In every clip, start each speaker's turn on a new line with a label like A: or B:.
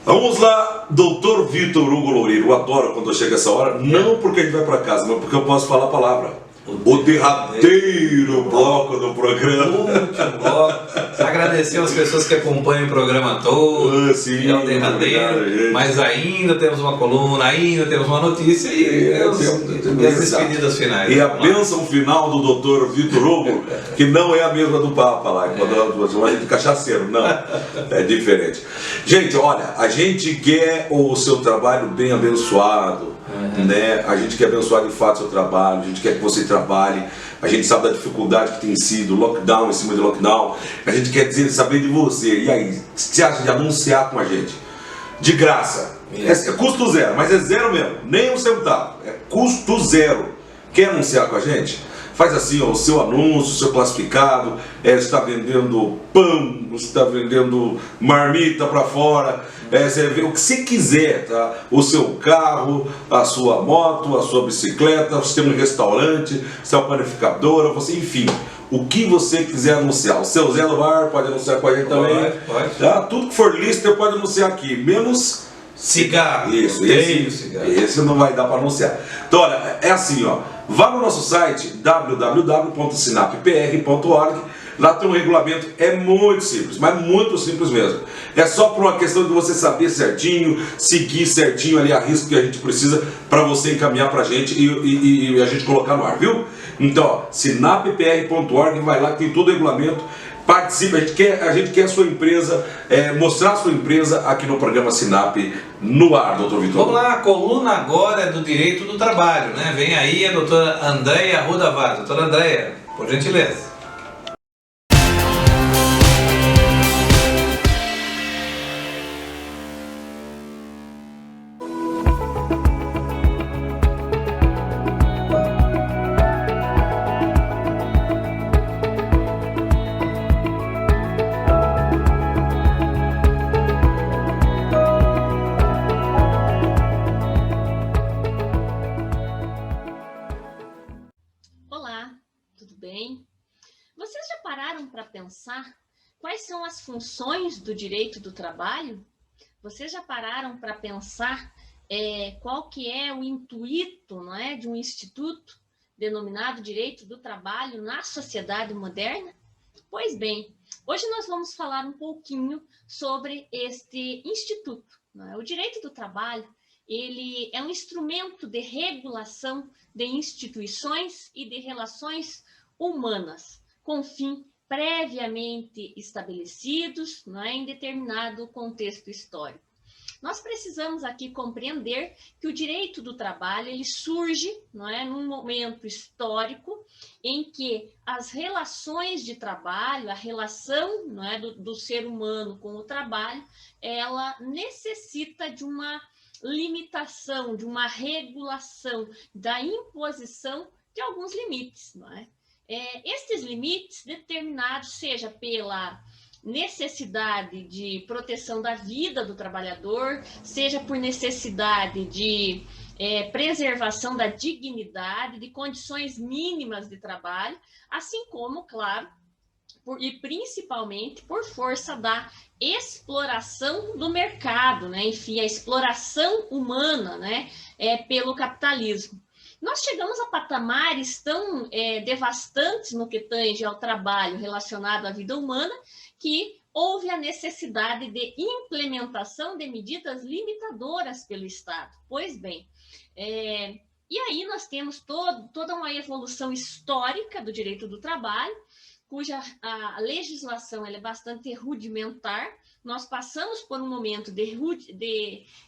A: Vamos lá, doutor Vitor Hugo Loureiro. Eu adoro quando chega essa hora, não porque a gente vai para casa, mas porque eu posso falar a palavra. O derradeiro bloco do programa.
B: O último bloco. Agradecer às pessoas que acompanham o programa todo.
A: Sim,
B: é o derradeiro.
A: obrigado,
B: mas ainda temos uma coluna, ainda temos uma notícia e as despedidas finais.
A: E a bênção final do doutor Vitor Hugo, que não é a mesma do Papa lá, quando a gente cachaceiro, não. É diferente. Gente, olha, a gente quer o seu trabalho bem abençoado. Né? A gente quer abençoar de fato o seu trabalho, a gente quer que você trabalhe, a gente sabe da dificuldade que tem sido, lockdown em cima de lockdown, a gente quer saber de você. E aí, o que você acha de anunciar com a gente? De graça, é custo zero, mas é zero mesmo, nem um centavo, é custo zero. Quer anunciar com a gente? Faz assim, ó, o seu anúncio, o seu classificado, você está vendendo pão, você está vendendo marmita para fora, você vê o que você quiser, tá? O seu carro, a sua moto, a sua bicicleta, você tem um restaurante, você é uma panificadora, você, enfim, o que você quiser anunciar. O seu Zé do Bar pode anunciar com a gente também.
B: Pode.
A: Tá? Tudo que for lister pode anunciar aqui, menos
B: cigarro.
A: Isso, esse não vai dar para anunciar. Então, olha, é assim, ó. Vá no nosso site www.sinappr.org. Lá tem um regulamento, é muito simples, mas muito simples mesmo. É só por uma questão de você saber certinho, seguir certinho ali a risco que a gente precisa para você encaminhar para a gente e a gente colocar no ar, viu? Então, ó, sinappr.org, vai lá que tem todo o regulamento. Participe, a gente quer a sua empresa, mostrar a sua empresa aqui no programa Sinap no ar, doutor Vitor.
B: Vamos lá, a coluna agora é do direito do trabalho, né? Vem aí a doutora Andréia Rudavaz. Doutora Andréia, por gentileza.
C: Vocês já pararam para pensar quais são as funções do direito do trabalho? Vocês já pararam para pensar qual que é o intuito, não é, de um instituto denominado direito do trabalho na sociedade moderna? Pois bem, hoje nós vamos falar um pouquinho sobre este instituto. Não é? O direito do trabalho, ele é um instrumento de regulação de instituições e de relações humanas, com fim previamente estabelecidos, não é, em determinado contexto histórico. Nós precisamos aqui compreender que o direito do trabalho ele surge, não é, num momento histórico em que as relações de trabalho, a relação, não é, do ser humano com o trabalho, ela necessita de uma limitação, de uma regulação, da imposição de alguns limites, não é? Estes limites determinados seja pela necessidade de proteção da vida do trabalhador, seja por necessidade de preservação da dignidade, de condições mínimas de trabalho, assim como, claro, e principalmente por força da exploração do mercado, né? Enfim, a exploração humana, né? Pelo capitalismo. Nós chegamos a patamares tão devastantes no que tange ao trabalho relacionado à vida humana que houve a necessidade de implementação de medidas limitadoras pelo Estado. Pois bem, e aí nós temos toda uma evolução histórica do direito do trabalho, cuja a legislação ela é bastante rudimentar. Nós passamos por um momento de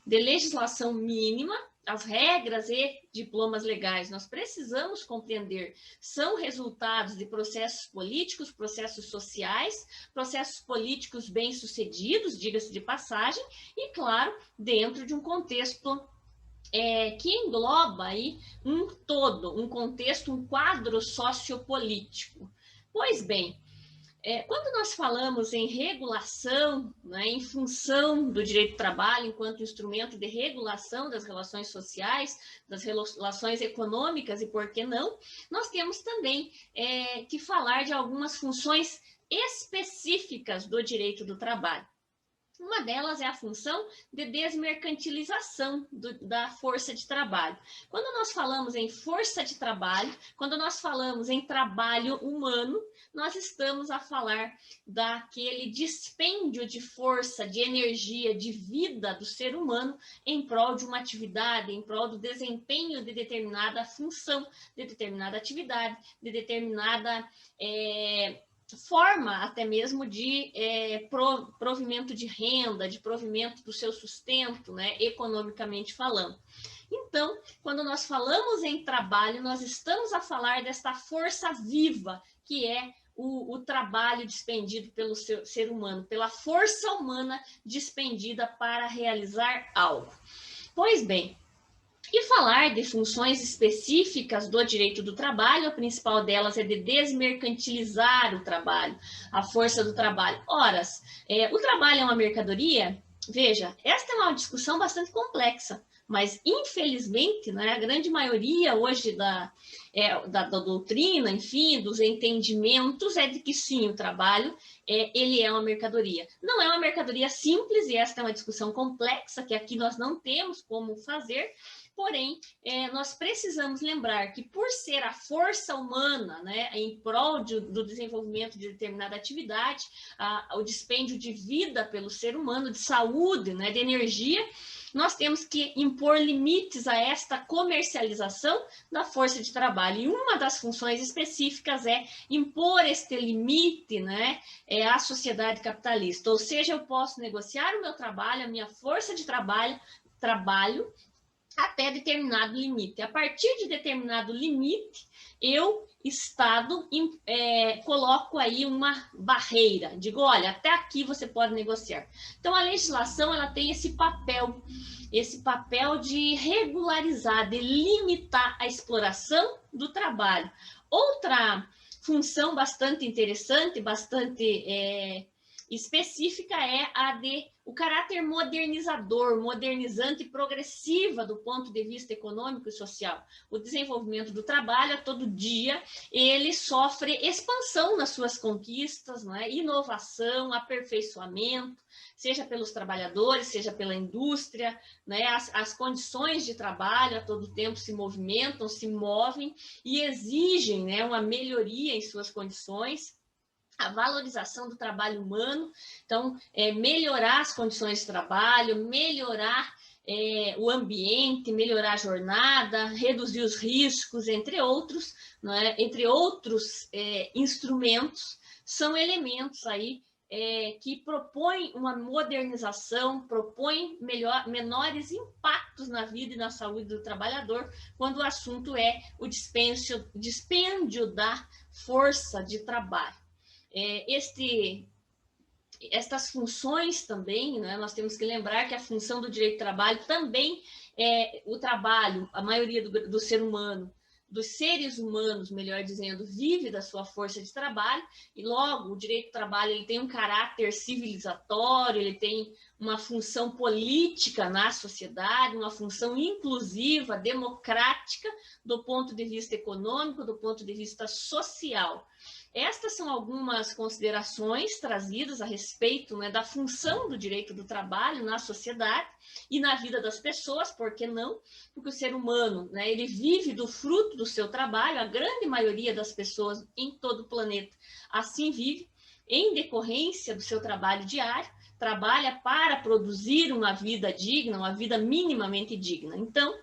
C: legislação mínima. As regras e diplomas legais, nós precisamos compreender, são resultados de processos políticos, processos sociais, processos políticos bem-sucedidos, diga-se de passagem, e, claro, dentro de um contexto que engloba aí um todo, um contexto, um quadro sociopolítico. Pois bem, quando nós falamos em regulação, né, em função do direito do trabalho enquanto instrumento de regulação das relações sociais, das relações econômicas e por que não, nós temos também que falar de algumas funções específicas do direito do trabalho. Uma delas é a função de desmercantilização da força de trabalho. Quando nós falamos em força de trabalho, quando nós falamos em trabalho humano, nós estamos a falar daquele dispêndio de força, de energia, de vida do ser humano em prol de uma atividade, em prol do desempenho de determinada função, de determinada atividade, de determinada forma até mesmo de provimento de renda, de provimento do seu sustento, né, economicamente falando. Então, quando nós falamos em trabalho, nós estamos a falar desta força viva, que é o trabalho despendido pelo ser humano, pela força humana despendida para realizar algo. Pois bem, e falar de funções específicas do direito do trabalho, a principal delas é de desmercantilizar o trabalho, a força do trabalho. Ora, o trabalho é uma mercadoria? Veja, esta é uma discussão bastante complexa, mas infelizmente, né, a grande maioria hoje da doutrina, enfim, dos entendimentos é de que sim, o trabalho ele é uma mercadoria. Não é uma mercadoria simples, e esta é uma discussão complexa que aqui nós não temos como fazer. Porém, nós precisamos lembrar que por ser a força humana, né, em prol do desenvolvimento de determinada atividade, o dispêndio de vida pelo ser humano, de saúde, né, de energia, nós temos que impor limites a esta comercialização da força de trabalho. E uma das funções específicas é impor este limite, né, à sociedade capitalista. Ou seja, eu posso negociar o meu trabalho, a minha força de trabalho até determinado limite. A partir de determinado limite, eu, Estado, coloco aí uma barreira. Digo, olha, até aqui você pode negociar. Então, a legislação ela tem esse papel de regularizar, de limitar a exploração do trabalho. Outra função bastante interessante, bastante específica é a de o caráter modernizador, modernizante e progressiva do ponto de vista econômico e social. O desenvolvimento do trabalho, a todo dia, ele sofre expansão nas suas conquistas, não é? Inovação, aperfeiçoamento, seja pelos trabalhadores, seja pela indústria, né? As condições de trabalho a todo tempo se movimentam, se movem e exigem, né, uma melhoria em suas condições. A valorização do trabalho humano, então, melhorar as condições de trabalho, melhorar o ambiente, melhorar a jornada, reduzir os riscos, entre outros, né? Entre outros instrumentos, são elementos aí que propõem uma modernização, propõem menores impactos na vida e na saúde do trabalhador, quando o assunto é o dispêndio da força de trabalho. Estas funções também, né, nós temos que lembrar que a função do direito do trabalho também é o trabalho, a maioria do ser humano, dos seres humanos, melhor dizendo, vive da sua força de trabalho, e logo o direito do trabalho ele tem um caráter civilizatório, ele tem uma função política na sociedade, uma função inclusiva, democrática, do ponto de vista econômico, do ponto de vista social. Estas são algumas considerações trazidas a respeito, né, da função do direito do trabalho na sociedade e na vida das pessoas, por que não? Porque o ser humano, né, ele vive do fruto do seu trabalho, a grande maioria das pessoas em todo o planeta assim vive, em decorrência do seu trabalho diário, trabalha para produzir uma vida digna, uma vida minimamente digna. Então,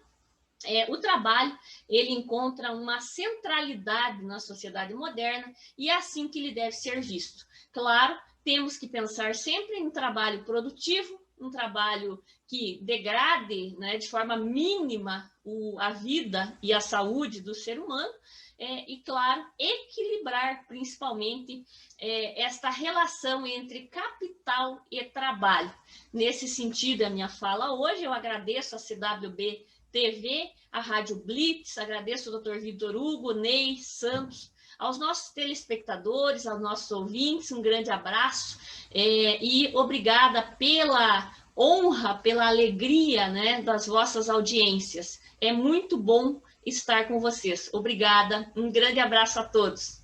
C: o trabalho, ele encontra uma centralidade na sociedade moderna e é assim que ele deve ser visto. Claro, temos que pensar sempre em um trabalho produtivo, um trabalho que degrade, né, de forma mínima a vida e a saúde do ser humano, e, claro, equilibrar principalmente esta relação entre capital e trabalho. Nesse sentido, a minha fala hoje, eu agradeço a CWB TV, a Rádio Blitz, agradeço ao Dr. Vitor Hugo, Ney Santos, aos nossos telespectadores, aos nossos ouvintes, um grande abraço e obrigada pela honra, pela alegria, né, das vossas audiências. É muito bom estar com vocês. Obrigada, um grande abraço a todos.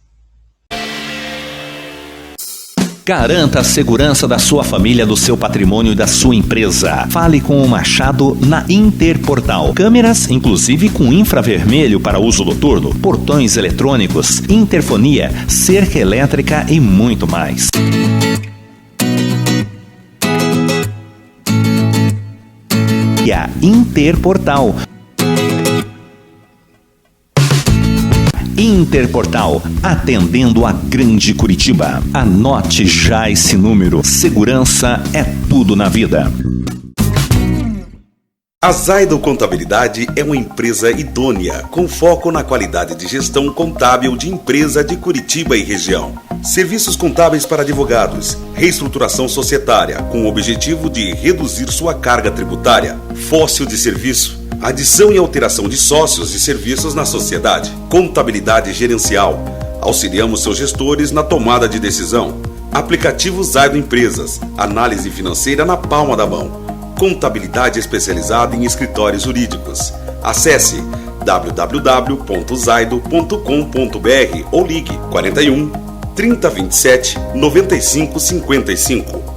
D: Garanta a segurança da sua família, do seu patrimônio e da sua empresa. Fale com o Machado na Interportal. Câmeras, inclusive com infravermelho para uso noturno, portões eletrônicos, interfonia, cerca elétrica e muito mais. E a Interportal. Interportal, atendendo a grande Curitiba. Anote já esse número. Segurança é tudo na vida.
E: A Zaido Contabilidade é uma empresa idônea, com foco na qualidade de gestão contábil de empresa de Curitiba e região. Serviços contábeis para advogados, reestruturação societária, com o objetivo de reduzir sua carga tributária, fóssil de serviço, adição e alteração de sócios e serviços na sociedade, contabilidade gerencial. Auxiliamos seus gestores na tomada de decisão. Aplicativo Zaido Empresas, análise financeira na palma da mão. Contabilidade especializada em escritórios jurídicos. Acesse www.zaido.com.br ou ligue 41 3027 9555.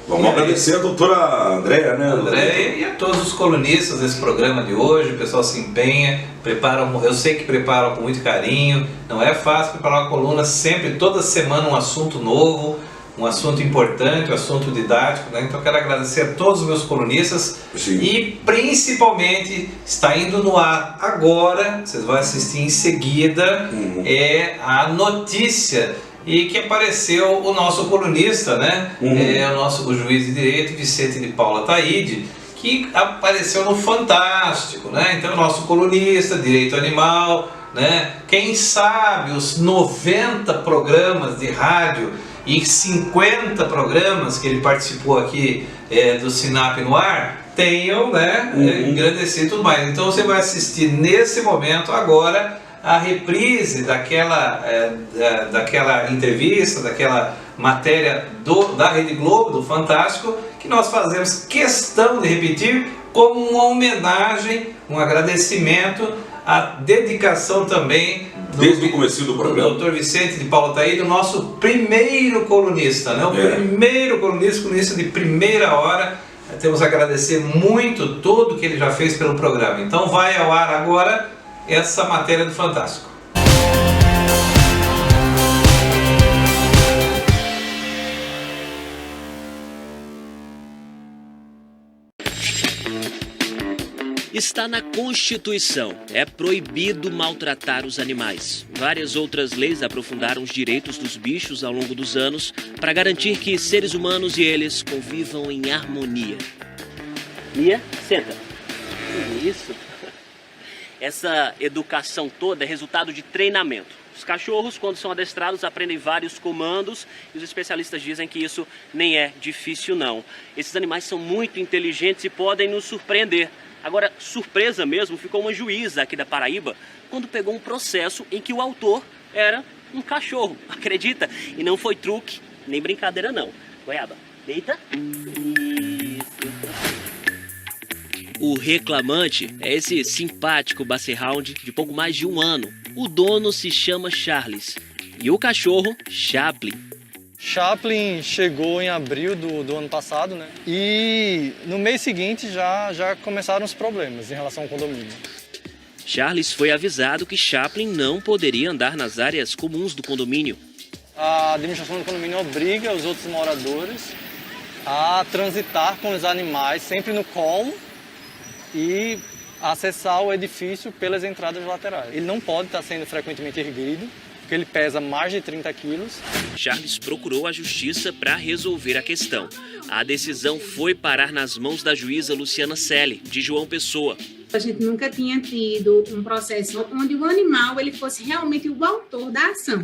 A: Vamos agradecer a doutora Andréia, né?
B: Andréia e a todos os colunistas desse programa de hoje. O pessoal se empenha, preparam, eu sei que preparam com muito carinho. Não é fácil preparar uma coluna sempre, toda semana um assunto novo, um assunto importante, um assunto didático, né? Então eu quero agradecer a todos os meus colunistas.
A: Sim.
B: E principalmente está indo no ar agora, vocês vão assistir em seguida, é a notícia e que apareceu o nosso colunista, né? O juiz de direito Vicente de Paula Taide, que apareceu no Fantástico, né? Então o nosso colunista, direito animal, né? Quem sabe os 90 programas de rádio e 50 programas que ele participou aqui do Sinap no ar tenham, né? Engrandecido e tudo mais. Então você vai assistir nesse momento agora a reprise daquela entrevista, daquela matéria da Rede Globo, do Fantástico, que nós fazemos questão de repetir como uma homenagem, um agradecimento, a dedicação também
A: desde o começo do programa,
B: do Dr. Vicente de Paula Taide, o nosso primeiro colunista, né? O primeiro colunista de primeira hora. Temos a agradecer muito tudo que ele já fez pelo programa. Então vai ao ar agora essa matéria do Fantástico.
F: Está na Constituição. É proibido maltratar os animais. Várias outras leis aprofundaram os direitos dos bichos ao longo dos anos para garantir que seres humanos e eles convivam em harmonia. Mia, senta. Isso. Essa educação toda é resultado de treinamento. Os cachorros, quando são adestrados, aprendem vários comandos e os especialistas dizem que isso nem é difícil, não. Esses animais são muito inteligentes e podem nos surpreender. Agora, surpresa mesmo ficou uma juíza aqui da Paraíba quando pegou um processo em que o autor era um cachorro, acredita? E não foi truque, nem brincadeira não. Goiaba, deita. O reclamante é esse simpático Basset Hound de pouco mais de 1 ano. O dono se chama Charles e o cachorro, Chaplin.
G: Chaplin chegou em abril do ano passado, né? E no mês seguinte já começaram os problemas em relação ao condomínio.
F: Charles foi avisado que Chaplin não poderia andar nas áreas comuns do condomínio.
G: A administração do condomínio obriga os outros moradores a transitar com os animais sempre no colmo e acessar o edifício pelas entradas laterais. Ele não pode estar sendo frequentemente erguido, porque ele pesa mais de 30 quilos.
F: Charles procurou a justiça para resolver a questão. A decisão foi parar nas mãos da juíza Luciana Selle, de João Pessoa.
H: A gente nunca tinha tido um processo onde o animal ele fosse realmente o autor da ação.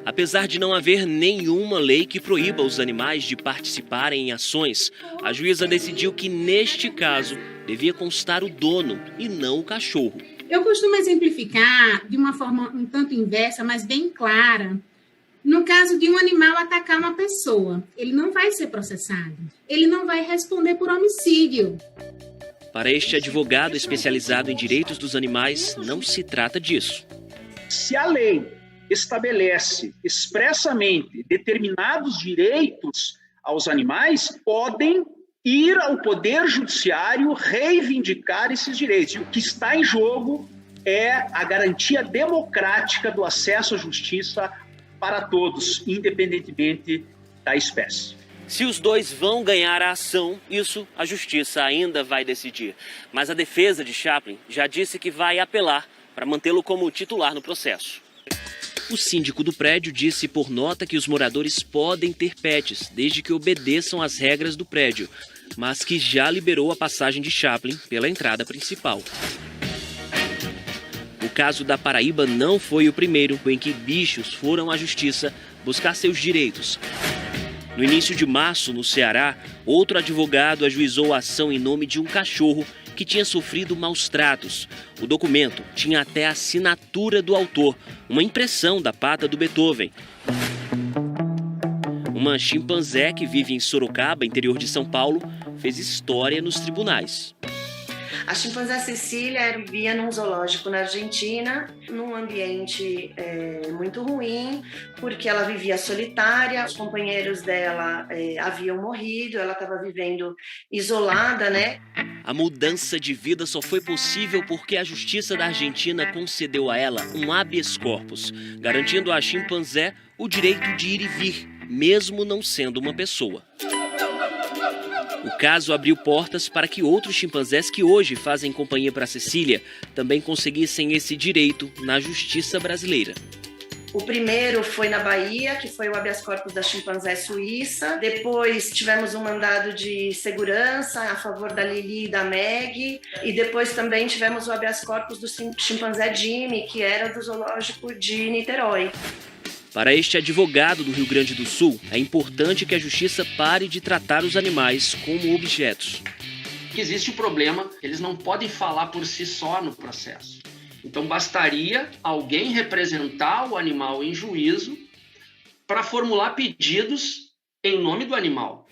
F: Apesar de não haver nenhuma lei que proíba os animais de participarem em ações, a juíza decidiu que, neste caso, devia constar o dono e não o cachorro.
H: Eu costumo exemplificar de uma forma um tanto inversa, mas bem clara. No caso de um animal atacar uma pessoa, ele não vai ser processado. Ele não vai responder por homicídio.
F: Para este advogado especializado em direitos dos animais, não se trata disso.
I: Se a lei estabelece expressamente determinados direitos aos animais, podem ir ao Poder Judiciário reivindicar esses direitos. E o que está em jogo é a garantia democrática do acesso à justiça para todos, independentemente da espécie.
F: Se os dois vão ganhar a ação, isso a justiça ainda vai decidir. Mas a defesa de Chaplin já disse que vai apelar para mantê-lo como titular no processo. O síndico do prédio disse por nota que os moradores podem ter pets, desde que obedeçam às regras do prédio, mas que já liberou a passagem de Chaplin pela entrada principal. O caso da Paraíba não foi o primeiro em que bichos foram à justiça buscar seus direitos. No início de março, no Ceará, outro advogado ajuizou a ação em nome de um cachorro que tinha sofrido maus tratos. O documento tinha até a assinatura do autor, uma impressão da pata do Beethoven. Uma chimpanzé que vive em Sorocaba, interior de São Paulo, fez história nos tribunais.
J: A chimpanzé Cecília vivia num zoológico na Argentina, num ambiente muito ruim, porque ela vivia solitária, os companheiros dela haviam morrido, ela estava vivendo isolada, né?
F: A mudança de vida só foi possível porque a Justiça da Argentina concedeu a ela um habeas corpus, garantindo à chimpanzé o direito de ir e vir, mesmo não sendo uma pessoa. O caso abriu portas para que outros chimpanzés que hoje fazem companhia para Cecília também conseguissem esse direito na justiça brasileira.
J: O primeiro foi na Bahia, que foi o habeas corpus da chimpanzé suíça. Depois tivemos um mandado de segurança a favor da Lili e da Meg. E depois também tivemos o habeas corpus do chimpanzé Jimmy, que era do zoológico de Niterói.
F: Para este advogado do Rio Grande do Sul, é importante que a justiça pare de tratar os animais como objetos.
K: Existe o problema, eles não podem falar por si só no processo. Então bastaria alguém representar o animal em juízo para formular pedidos em nome do animal.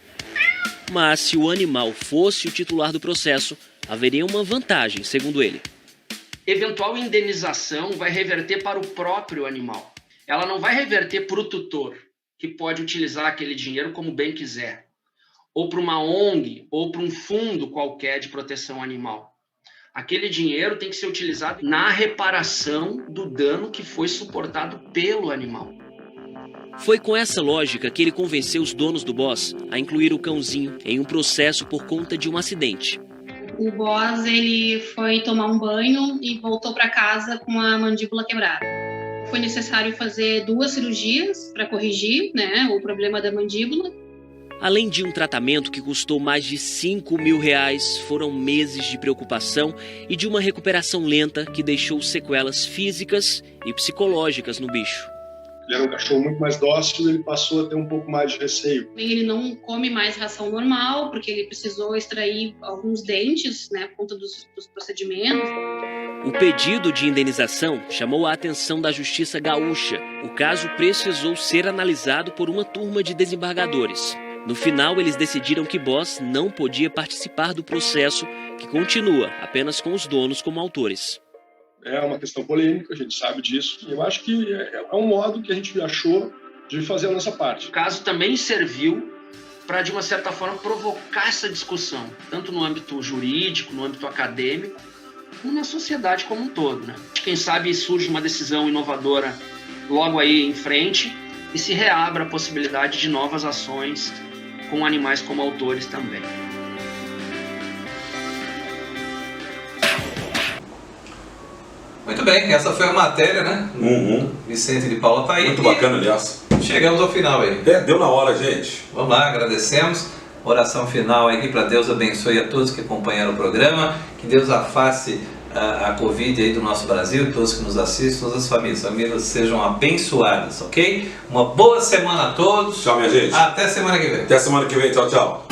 F: Mas se o animal fosse o titular do processo, haveria uma vantagem, segundo ele.
K: Eventual indenização vai reverter para o próprio animal. Ela não vai reverter para o tutor, que pode utilizar aquele dinheiro como bem quiser, ou para uma ONG, ou para um fundo qualquer de proteção animal. Aquele dinheiro tem que ser utilizado na reparação do dano que foi suportado pelo animal.
F: Foi com essa lógica que ele convenceu os donos do Boss a incluir o cãozinho em um processo por conta de um acidente.
L: O Boss, ele foi tomar um banho e voltou para casa com a mandíbula quebrada. Foi necessário fazer 2 cirurgias para corrigir, o problema da mandíbula.
F: Além de um tratamento que custou mais de R$5.000, foram meses de preocupação e de uma recuperação lenta que deixou sequelas físicas e psicológicas no bicho.
M: Ele era um cachorro muito mais dócil, ele passou a ter um pouco mais de receio.
L: Ele não come mais ração normal, porque ele precisou extrair alguns dentes, por conta dos procedimentos.
F: O pedido de indenização chamou a atenção da Justiça Gaúcha. O caso precisou ser analisado por uma turma de desembargadores. No final, eles decidiram que Boss não podia participar do processo, que continua apenas com os donos como autores.
M: É uma questão polêmica, a gente sabe disso. Eu acho que é um modo que a gente achou de fazer a nossa parte.
K: O caso também serviu para, de uma certa forma, provocar essa discussão, tanto no âmbito jurídico, no âmbito acadêmico, como na sociedade como um todo. Quem sabe surge uma decisão inovadora logo aí em frente e se reabra a possibilidade de novas ações com animais como autores também.
B: Muito bem, essa foi a matéria, né? Vicente de Paula tá aí.
A: Muito bacana, aliás.
B: Chegamos ao final aí.
A: Deu na hora, gente.
B: Vamos lá, agradecemos. Oração final aqui para Deus abençoe a todos que acompanharam o programa. Que Deus afaste a Covid aí do nosso Brasil, todos que nos assistem, todas as famílias. As famílias sejam abençoadas, ok? Uma boa semana a todos.
A: Tchau, minha gente.
B: Até semana que vem.
A: Até semana que vem. Tchau, tchau.